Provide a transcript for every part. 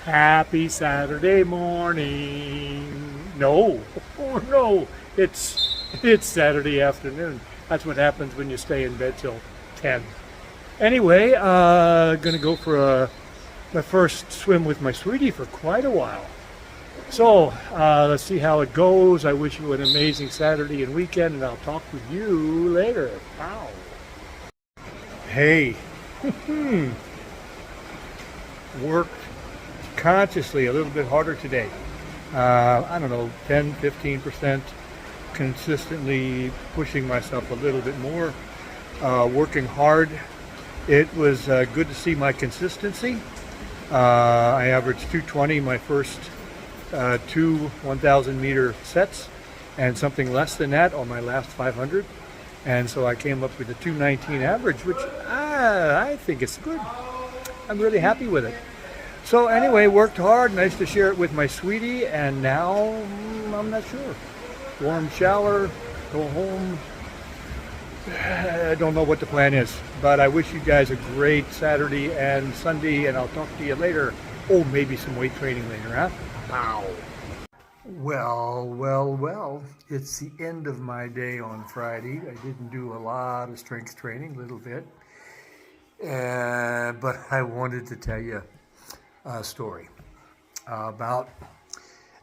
Happy Saturday morning. No, oh no, it's Saturday afternoon. That's what happens when you stay in bed till 10. Anyway, gonna go for my first swim with my sweetie for quite a while. So let's see how it goes. I wish you an amazing Saturday and weekend, and I'll talk with you later. Wow. Hey, worked consciously a little bit harder today. I don't know, 10, 15%, consistently pushing myself a little bit more, working hard. It was good to see my consistency. I averaged 220 my first two 1,000 meter sets, and something less than that on my last 500. And so I came up with a 219 average, which I think is good. I'm really happy with it. So anyway, worked hard, nice to share it with my sweetie, and now I'm not sure. Warm shower, go home. I don't know what the plan is, but I wish you guys a great Saturday and Sunday, and I'll talk to you later. Oh, maybe some weight training later, huh? Pow. Well, it's the end of my day on Friday. I didn't do a lot of strength training, a little bit, but I wanted to tell you a story about,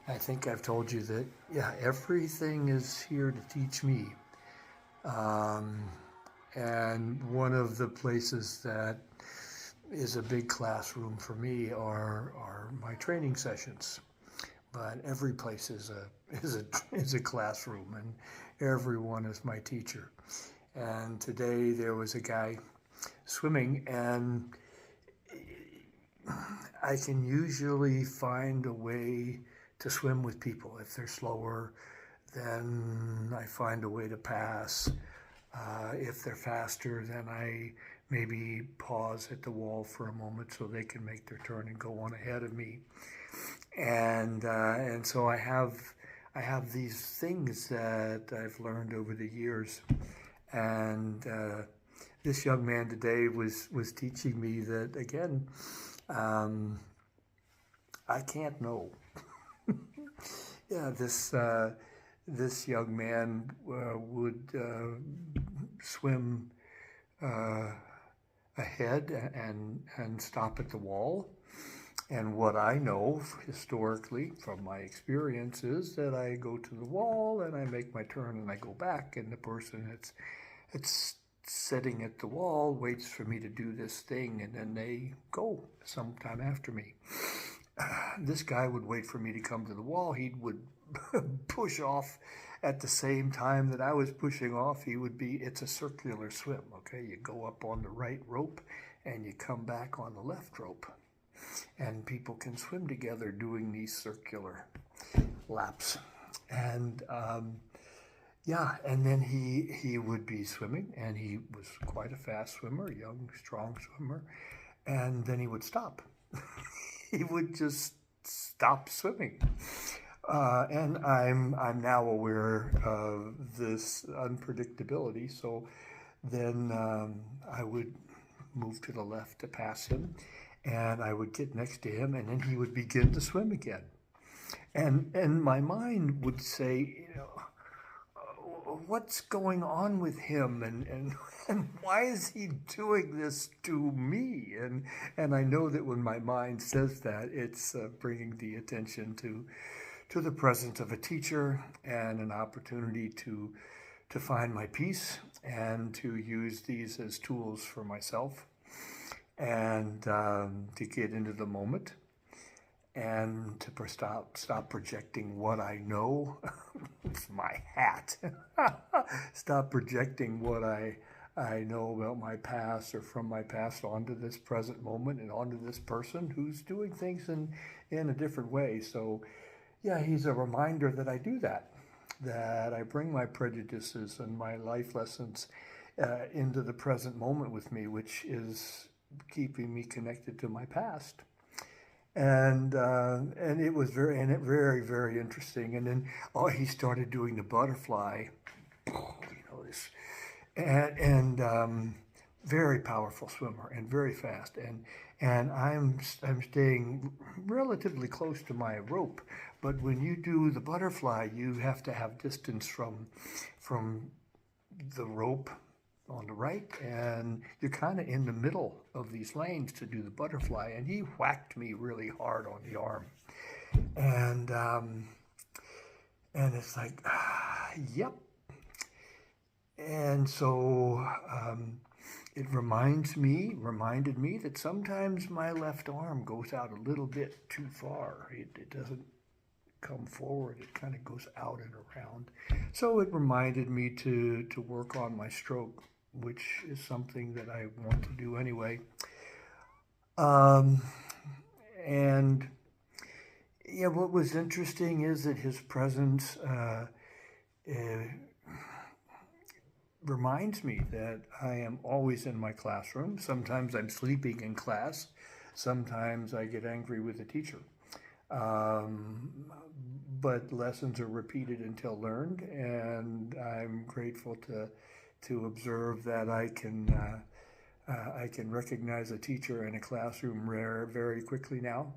I think I've told you that, yeah, everything is here to teach me. And one of the places that is a big classroom for me are my training sessions. But every place is a classroom, and everyone is my teacher. And today there was a guy swimming, and I can usually find a way to swim with people. If they're slower, then I find a way to pass. If they're faster, then I maybe pause at the wall for a moment so they can make their turn and go on ahead of me. And so I have these things that I've learned over the years. And this young man today was teaching me that, again, I can't know. Yeah, this young man would swim ahead and stop at the wall. And what I know historically from my experience is that I go to the wall and I make my turn and I go back, and the person that's sitting at the wall waits for me to do this thing, and then they go sometime after me. This guy would wait for me to come to the wall. He would push off at the same time that I was pushing off. It's a circular swim, okay? You go up on the right rope and you come back on the left rope. And people can swim together doing these circular laps. And yeah, and then he would be swimming, and he was quite a fast swimmer, young, strong swimmer, and then he would stop. He would just stop swimming. And I'm now aware of this unpredictability, so then I would move to the left to pass him, and I would get next to him, and then he would begin to swim again. And my mind would say, what's going on with him, and why is he doing this to me? And I know that when my mind says that, it's bringing the attention to the presence of a teacher and an opportunity to find my peace and to use these as tools for myself, and to get into the moment, and to stop projecting what I know. It's my hat. Stop projecting what I know about my past or from my past onto this present moment and onto this person who's doing things in a different way. So yeah, he's a reminder that I do that I bring my prejudices and my life lessons into the present moment with me, which is keeping me connected to my past. And it was very interesting. And then he started doing the butterfly, this, and very powerful swimmer and very fast. and I'm staying relatively close to my rope. But when you do the butterfly, you have to have distance from the rope on the right, and you're kind of in the middle of these lanes to do the butterfly. And he whacked me really hard on the arm, and it's like, yep. And so it reminded me that sometimes my left arm goes out a little bit too far. It doesn't come forward. It kind of goes out and around. So it reminded me to work on my stroke, which is something that I want to do anyway. And yeah, what was interesting is that his presence reminds me that I am always in my classroom. Sometimes I'm sleeping in class. Sometimes I get angry with the teacher. But lessons are repeated until learned, and I'm grateful to observe that I can recognize a teacher in a classroom very quickly now.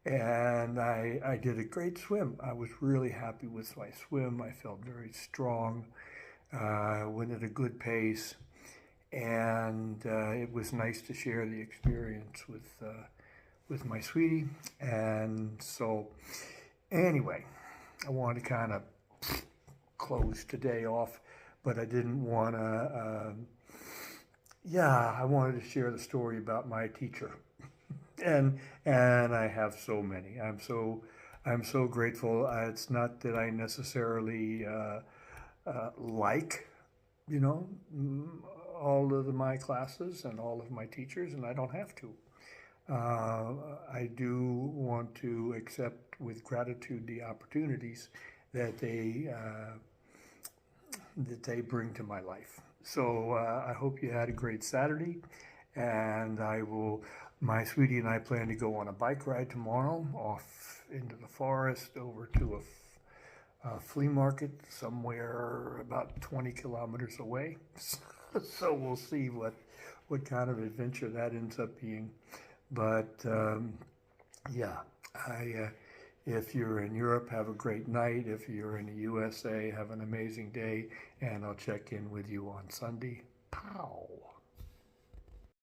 And I did a great swim. I was really happy with my swim. I felt very strong. Went at a good pace, and it was nice to share the experience with my sweetie. And so, anyway, I wanted to kind of close today off, but I didn't want to. I wanted to share the story about my teacher, and I have so many. I'm so grateful. It's not that I necessarily like, all of my classes and all of my teachers, and I don't have to. I do want to accept with gratitude the opportunities that they bring to my life. So I hope you had a great Saturday, and my sweetie and I plan to go on a bike ride tomorrow off into the forest over to a flea market somewhere about 20 kilometers away. So we'll see what kind of adventure that ends up being. But if you're in Europe, have a great night. If you're in the USA, have an amazing day, and I'll check in with you on Sunday. Pow!